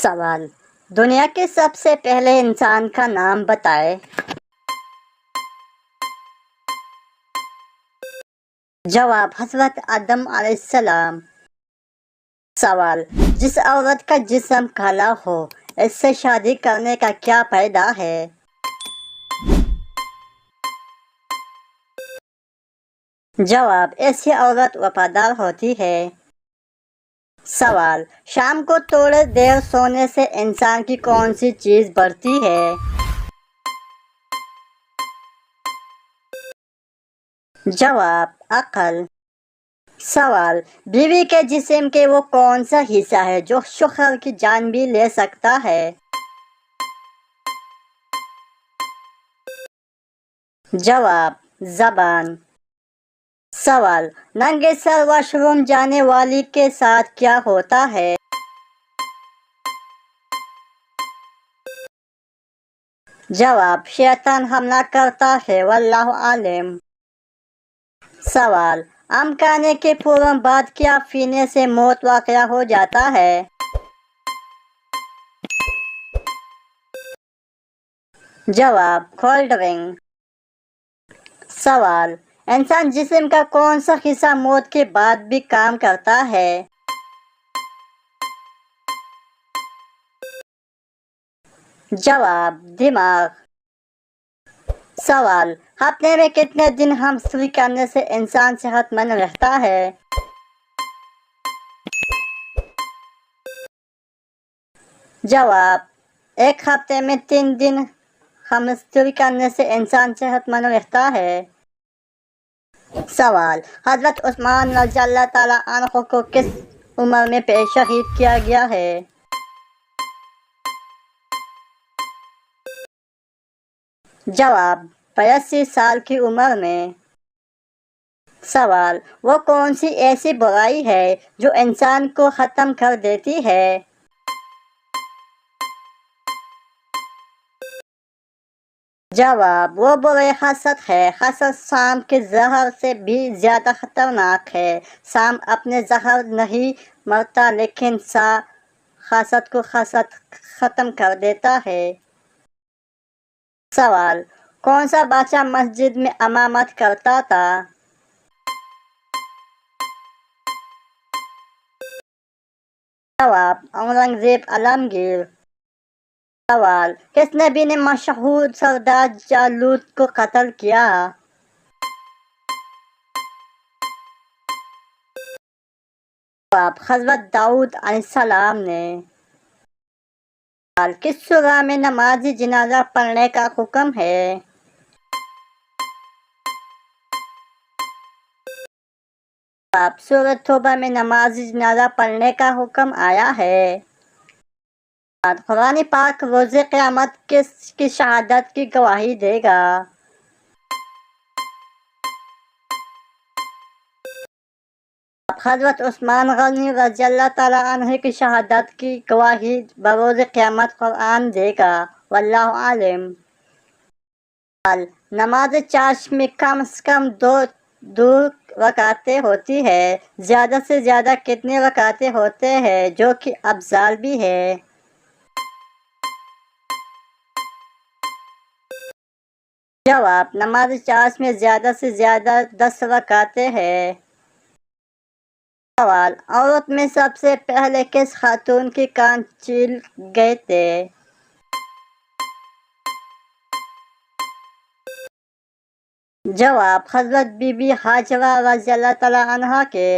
سوال: دنیا کے سب سے پہلے انسان کا نام بتائے۔ جواب: حضرت آدم علیہ السلام۔ سوال: جس عورت کا جسم کالا ہو اس سے شادی کرنے کا کیا فائدہ ہے؟ جواب: ایسی عورت وفادار ہوتی ہے۔ سوال: شام کو تھوڑی دیر سونے سے انسان کی کون سی چیز بڑھتی ہے؟ جواب: عقل۔ سوال: بیوی کے جسم کے وہ کون سا حصہ ہے جو شوہر کی جان بھی لے سکتا ہے؟ جواب: زبان۔ سوال: ننگے سر واش روم جانے والی کے ساتھ کیا ہوتا ہے؟ جواب: شیطان حملہ کرتا ہے، واللہ عالم۔ سوال: آم کھانے کے فوراً بعد کیا پینے سے موت واقع ہو جاتا ہے؟ جواب: کولڈ ڈرنک۔ سوال: انسان جسم کا کون سا حصہ موت کے بعد بھی کام کرتا ہے؟ جواب: دماغ۔ سوال: ہفتے میں کتنے دن ہم سوئی کرنے سے انسان صحت مند رہتا ہے؟ جواب: ایک ہفتے میں 3 دن ہم سوئی کرنے سے انسان صحت مند رہتا ہے۔ سوال: حضرت عثمان رضی اللہ تعالیٰ عنہ کو کس عمر میں شہید کیا گیا ہے؟ جواب: 82 سال کی عمر میں۔ سوال: وہ کون سی ایسی برائی ہے جو انسان کو ختم کر دیتی ہے؟ جواب: وہ برے حسد ہے۔ حسد سام کے زہر سے بھی زیادہ خطرناک ہے۔ سام اپنے زہر نہیں مرتا لیکن حسد کو ختم کر دیتا ہے۔ سوال: کون سا بادشاہ مسجد میں امامت کرتا تھا؟ جواب: اورنگزیب عالمگیر۔ سوال: کس نبی نے مشہور سردار جالوت کو قتل کیا؟ جواب: حضرت داؤد علیہ السلام نے۔ سوال: کس سورہ میں نماز جنازہ پڑھنے کا حکم ہے؟ جواب: سورہ توبہ میں نماز جنازہ پڑھنے کا حکم آیا ہے۔ قرآن پاک روز قیامت کس کی شہادت کی گواہی دے گا؟ حضرت عثمان غنی رضی اللہ تعالیٰ عنہ کی شہادت کی گواہی بروز قیامت قرآن دے گا، واللہ عالم۔ نماز چاشت میں کم از کم 2 رکعتیں ہوتی ہے، زیادہ سے زیادہ کتنے رکعتیں ہوتے ہیں جو کہ افضل بھی ہے؟ جواب: نماز چاشت میں زیادہ سے زیادہ 10 رکعتیں ہیں۔ سوال: عورت میں سب سے پہلے کس خاتون کے کان چھیل گئے تھے؟ جواب: حضرت بی بی ہاجرہ رضی اللہ تعالیٰ عنہا کے۔